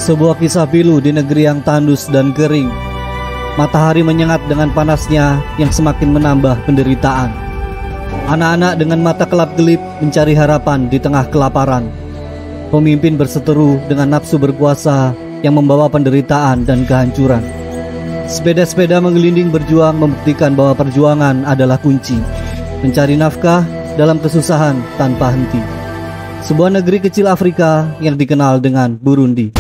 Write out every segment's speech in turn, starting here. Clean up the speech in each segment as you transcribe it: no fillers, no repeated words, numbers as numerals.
Sebuah kisah pilu di negeri yang tandus dan kering. Matahari menyengat dengan panasnya yang semakin menambah penderitaan. Anak-anak dengan mata kelap-kelip mencari harapan di tengah kelaparan. Pemimpin berseteru dengan nafsu berkuasa yang membawa penderitaan dan kehancuran. Sepeda-sepeda menggelinding berjuang membuktikan bahwa perjuangan adalah kunci. Mencari nafkah dalam kesusahan tanpa henti. Sebuah negeri kecil Afrika yang dikenal dengan Burundi.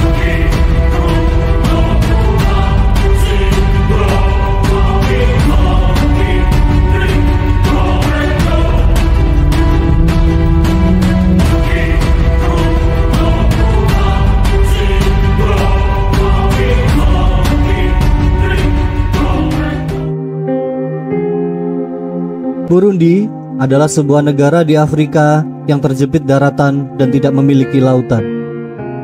Burundi adalah sebuah negara di Afrika yang terjepit daratan dan tidak memiliki lautan.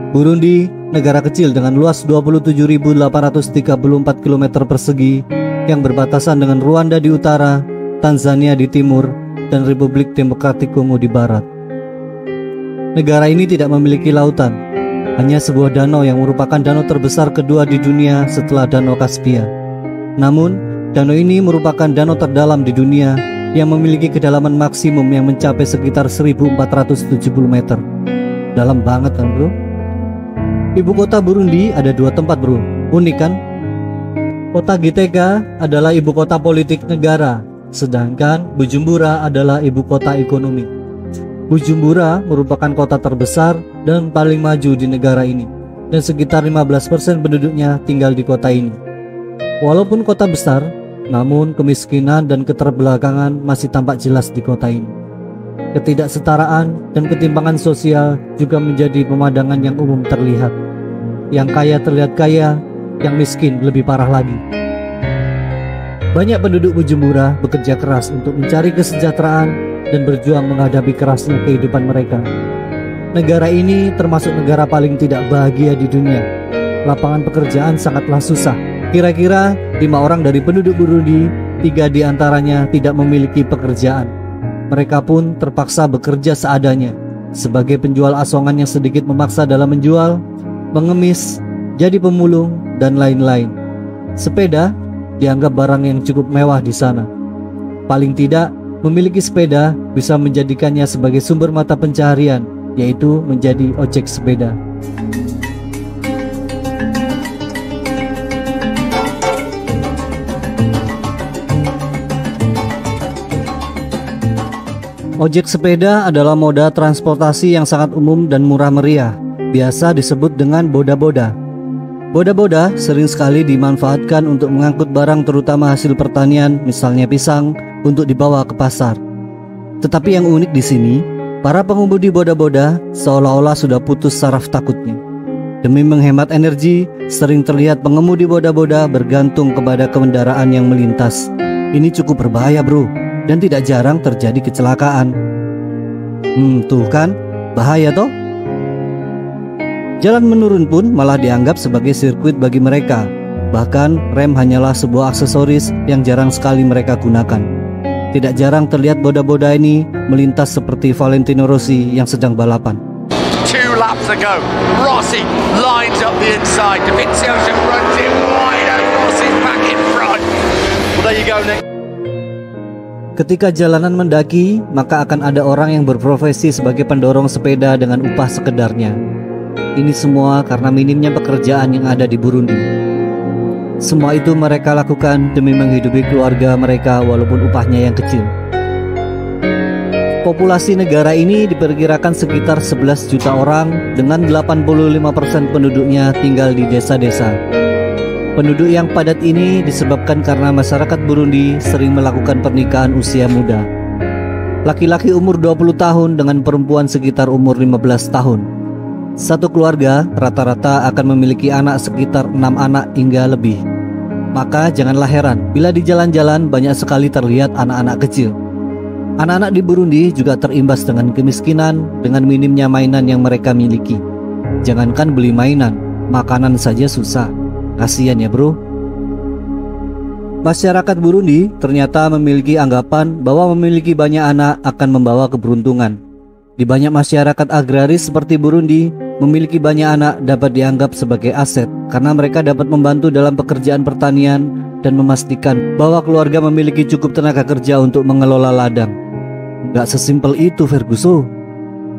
Burundi, negara kecil dengan luas 27.834 km persegi yang berbatasan dengan Rwanda di utara, Tanzania di timur, dan Republik Demokratik Kongo di barat. Negara ini tidak memiliki lautan, hanya sebuah danau yang merupakan danau terbesar kedua di dunia setelah Danau Kaspia. Namun, danau ini merupakan danau terdalam di dunia yang memiliki kedalaman maksimum yang mencapai sekitar 1470 meter. Dalam banget kan bro? Ibu kota Burundi ada dua tempat bro, unik kan? Kota Gitega adalah ibu kota politik negara, sedangkan Bujumbura adalah ibu kota ekonomi. Bujumbura merupakan kota terbesar dan paling maju di negara ini, dan sekitar 15% penduduknya tinggal di kota ini. Walaupun kota besar, namun kemiskinan dan keterbelakangan masih tampak jelas di kota ini. Ketidaksetaraan dan ketimpangan sosial juga menjadi pemandangan yang umum terlihat. Yang kaya terlihat kaya, yang miskin lebih parah lagi. Banyak penduduk Bujumbura bekerja keras untuk mencari kesejahteraan dan berjuang menghadapi kerasnya kehidupan mereka. Negara ini termasuk negara paling tidak bahagia di dunia. Lapangan pekerjaan sangatlah susah. Kira-kira 5 orang dari penduduk Burundi, 3 diantaranya tidak memiliki pekerjaan. Mereka pun terpaksa bekerja seadanya, sebagai penjual asongan yang sedikit memaksa dalam menjual, mengemis, jadi pemulung, dan lain-lain. Sepeda dianggap barang yang cukup mewah di sana. Paling tidak, memiliki sepeda bisa menjadikannya sebagai sumber mata pencaharian, yaitu menjadi ojek sepeda. Ojek sepeda adalah moda transportasi yang sangat umum dan murah meriah, biasa disebut dengan boda-boda. Boda-boda sering sekali dimanfaatkan untuk mengangkut barang terutama hasil pertanian, misalnya pisang, untuk dibawa ke pasar. Tetapi yang unik di sini, para pengemudi boda-boda seolah-olah sudah putus saraf takutnya. Demi menghemat energi, sering terlihat pengemudi boda-boda bergantung kepada kendaraan yang melintas. Ini cukup berbahaya bro, dan tidak jarang terjadi kecelakaan. Tuh kan, bahaya toh? Jalan menurun pun malah dianggap sebagai sirkuit bagi mereka. Bahkan rem hanyalah sebuah aksesoris yang jarang sekali mereka gunakan. Tidak jarang terlihat boda-boda ini melintas seperti Valentino Rossi yang sedang balapan. 2 laps ago, Rossi lines up the inside. Dovizioso runs it wide and Rossi's back in front. Well, there you go, Nick. Ketika jalanan mendaki, maka akan ada orang yang berprofesi sebagai pendorong sepeda dengan upah sekedarnya. Ini semua karena minimnya pekerjaan yang ada di Burundi. Semua itu mereka lakukan demi menghidupi keluarga mereka walaupun upahnya yang kecil. Populasi negara ini diperkirakan sekitar 11 juta orang dengan 85% penduduknya tinggal di desa-desa. Penduduk yang padat ini disebabkan karena masyarakat Burundi sering melakukan pernikahan usia muda. Laki-laki umur 20 tahun dengan perempuan sekitar umur 15 tahun. Satu keluarga rata-rata akan memiliki anak sekitar 6 anak hingga lebih. Maka janganlah heran bila di jalan-jalan banyak sekali terlihat anak-anak kecil. Anak-anak di Burundi juga terimbas dengan kemiskinan dengan minimnya mainan yang mereka miliki. Jangankan beli mainan, makanan saja susah. Kasian ya bro. Masyarakat Burundi ternyata memiliki anggapan bahwa memiliki banyak anak akan membawa keberuntungan. Di banyak masyarakat agraris seperti Burundi, Memiliki banyak anak dapat dianggap sebagai aset karena mereka dapat membantu dalam pekerjaan pertanian dan memastikan bahwa keluarga memiliki cukup tenaga kerja untuk mengelola ladang. Gak sesimpel itu, Ferguson.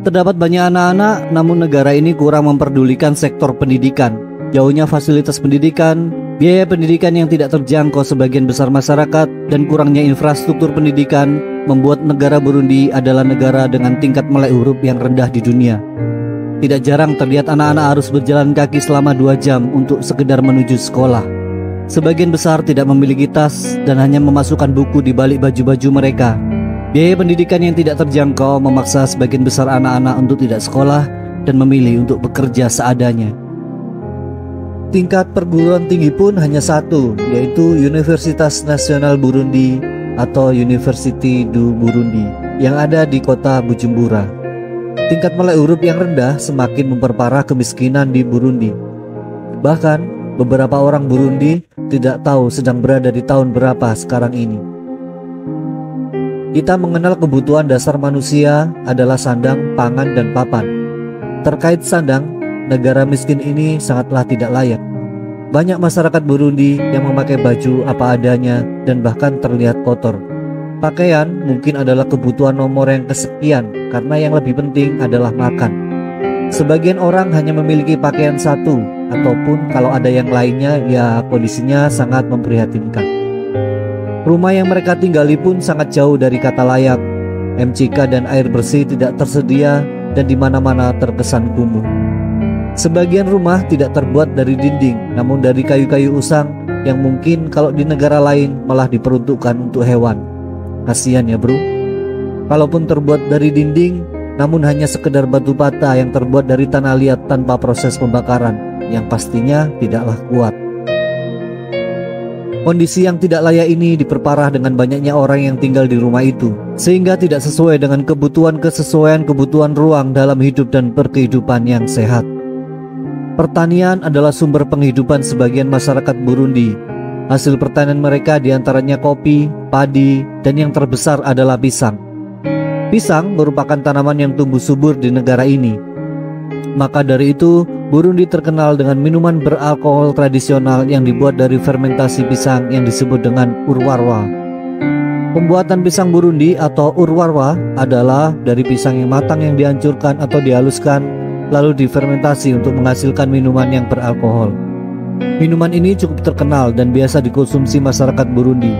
Terdapat banyak anak-anak, namun negara ini kurang memperdulikan sektor pendidikan. Jauhnya fasilitas pendidikan, biaya pendidikan yang tidak terjangkau sebagian besar masyarakat, dan kurangnya infrastruktur pendidikan membuat negara Burundi adalah negara dengan tingkat melek huruf yang rendah di dunia. Tidak jarang terlihat anak-anak harus berjalan kaki selama 2 jam untuk sekedar menuju sekolah. Sebagian besar tidak memiliki tas dan hanya memasukkan buku di balik baju-baju mereka. Biaya pendidikan yang tidak terjangkau memaksa sebagian besar anak-anak untuk tidak sekolah dan memilih untuk bekerja seadanya. Tingkat perguruan tinggi pun hanya satu, yaitu Universitas Nasional Burundi atau University du Burundi yang ada di kota Bujumbura. Tingkat melek huruf yang rendah semakin memperparah kemiskinan di Burundi. Bahkan, beberapa orang Burundi tidak tahu sedang berada di tahun berapa sekarang ini. Kita mengenal kebutuhan dasar manusia adalah sandang, pangan, dan papan. Terkait sandang, negara miskin ini sangatlah tidak layak. Banyak masyarakat Burundi yang memakai baju apa adanya dan bahkan terlihat kotor. Pakaian mungkin adalah kebutuhan nomor yang kesekian karena yang lebih penting adalah makan. Sebagian orang hanya memiliki pakaian satu, ataupun kalau ada yang lainnya ya kondisinya sangat memprihatinkan. Rumah yang mereka tinggali pun sangat jauh dari kata layak. MCK dan air bersih tidak tersedia dan di mana-mana terkesan kumuh. Sebagian rumah tidak terbuat dari dinding, namun dari kayu-kayu usang yang mungkin kalau di negara lain malah diperuntukkan untuk hewan. Kasihan ya bro. Kalaupun terbuat dari dinding, namun hanya sekedar batu bata yang terbuat dari tanah liat tanpa proses pembakaran, yang pastinya tidaklah kuat. Kondisi yang tidak layak ini diperparah dengan banyaknya orang yang tinggal di rumah itu, sehingga tidak sesuai dengan kesesuaian kebutuhan ruang dalam hidup dan berkehidupan yang sehat. Pertanian adalah sumber penghidupan sebagian masyarakat Burundi. Hasil pertanian mereka diantaranya kopi, padi, dan yang terbesar adalah pisang. Pisang merupakan tanaman yang tumbuh subur di negara ini. Maka dari itu, Burundi terkenal dengan minuman beralkohol tradisional yang dibuat dari fermentasi pisang yang disebut dengan urwarwa. Pembuatan pisang Burundi atau urwarwa adalah dari pisang yang matang yang dihancurkan atau dihaluskan lalu difermentasi untuk menghasilkan minuman yang beralkohol. Minuman ini cukup terkenal dan biasa dikonsumsi masyarakat Burundi.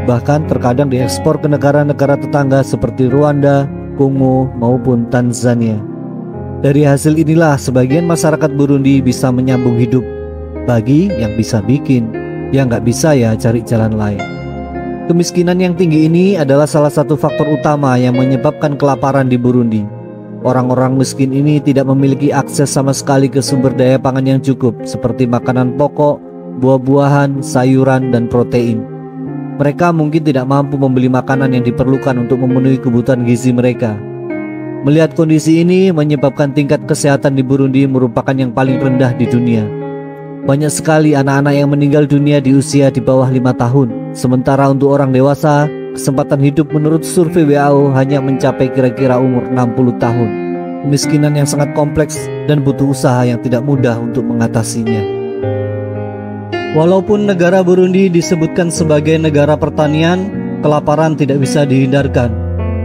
Bahkan terkadang diekspor ke negara-negara tetangga seperti Rwanda, Kongo, maupun Tanzania. Dari hasil inilah sebagian masyarakat Burundi bisa menyambung hidup. Bagi yang bisa bikin, yang nggak bisa ya cari jalan lain. Kemiskinan yang tinggi ini adalah salah satu faktor utama yang menyebabkan kelaparan di Burundi. Orang-orang miskin ini tidak memiliki akses sama sekali ke sumber daya pangan yang cukup seperti makanan pokok, buah-buahan, sayuran, dan protein. Mereka mungkin tidak mampu membeli makanan yang diperlukan untuk memenuhi kebutuhan gizi mereka. Melihat kondisi ini menyebabkan tingkat kesehatan di Burundi merupakan yang paling rendah di dunia. Banyak sekali anak-anak yang meninggal dunia di usia di bawah 5 tahun. Sementara untuk orang dewasa, kesempatan hidup menurut survei WHO hanya mencapai kira-kira umur 60 tahun. Kemiskinan yang sangat kompleks dan butuh usaha yang tidak mudah untuk mengatasinya. Walaupun negara Burundi disebutkan sebagai negara pertanian, kelaparan tidak bisa dihindarkan.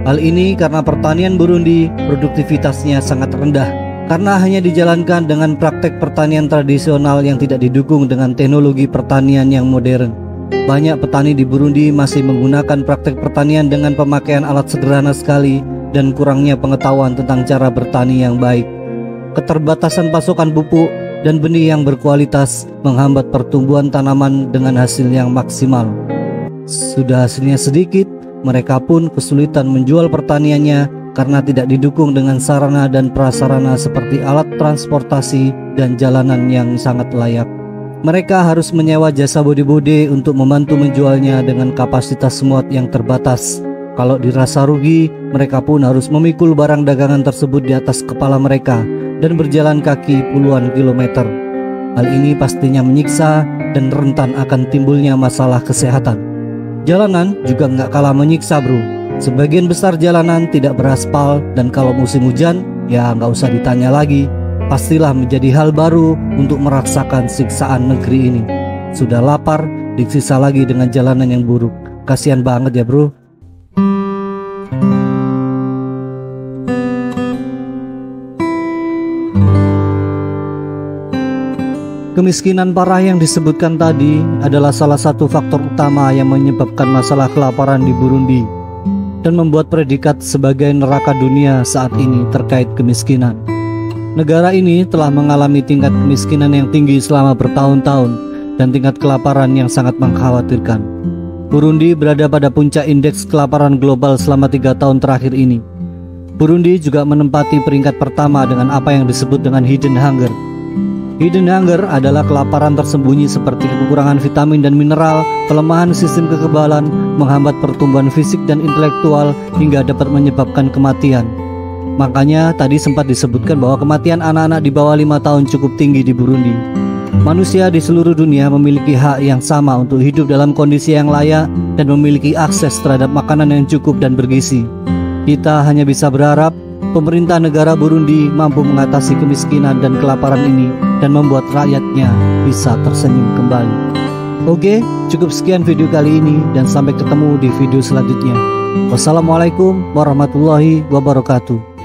Hal ini karena pertanian Burundi produktivitasnya sangat rendah, karena hanya dijalankan dengan praktek pertanian tradisional yang tidak didukung dengan teknologi pertanian yang modern. Banyak petani di Burundi masih menggunakan praktek pertanian dengan pemakaian alat sederhana sekali dan kurangnya pengetahuan tentang cara bertani yang baik. Keterbatasan pasokan pupuk dan benih yang berkualitas menghambat pertumbuhan tanaman dengan hasil yang maksimal. Sudah hasilnya sedikit, mereka pun kesulitan menjual pertaniannya karena tidak didukung dengan sarana dan prasarana seperti alat transportasi dan jalanan yang sangat layak. Mereka harus menyewa jasa bodi-bodi untuk membantu menjualnya dengan kapasitas muat yang terbatas. Kalau dirasa rugi, mereka pun harus memikul barang dagangan tersebut di atas kepala mereka dan berjalan kaki puluhan kilometer. Hal ini pastinya menyiksa dan rentan akan timbulnya masalah kesehatan. Jalanan juga nggak kalah menyiksa bro. Sebagian besar jalanan tidak beraspal dan kalau musim hujan ya nggak usah ditanya lagi. pastilah menjadi hal baru untuk merasakan siksaan negeri ini. Sudah lapar, disiksa lagi dengan jalanan yang buruk. Kasihan banget ya bro. Kemiskinan parah yang disebutkan tadi adalah salah satu faktor utama yang menyebabkan masalah kelaparan di Burundi dan membuat predikat sebagai neraka dunia saat ini terkait kemiskinan. Negara ini telah mengalami tingkat kemiskinan yang tinggi selama bertahun-tahun dan tingkat kelaparan yang sangat mengkhawatirkan. Burundi berada pada puncak indeks kelaparan global selama 3 tahun terakhir ini. Burundi juga menempati peringkat pertama dengan apa yang disebut dengan hidden hunger. Hidden hunger adalah kelaparan tersembunyi seperti kekurangan vitamin dan mineral, pelemahan sistem kekebalan, menghambat pertumbuhan fisik dan intelektual hingga dapat menyebabkan kematian. Makanya tadi sempat disebutkan bahwa kematian anak-anak di bawah 5 tahun cukup tinggi di Burundi. Manusia di seluruh dunia memiliki hak yang sama untuk hidup dalam kondisi yang layak dan memiliki akses terhadap makanan yang cukup dan bergizi. Kita hanya bisa berharap pemerintah negara Burundi mampu mengatasi kemiskinan dan kelaparan ini dan membuat rakyatnya bisa tersenyum kembali. Oke, cukup sekian video kali ini dan sampai ketemu di video selanjutnya. Wassalamualaikum warahmatullahi wabarakatuh.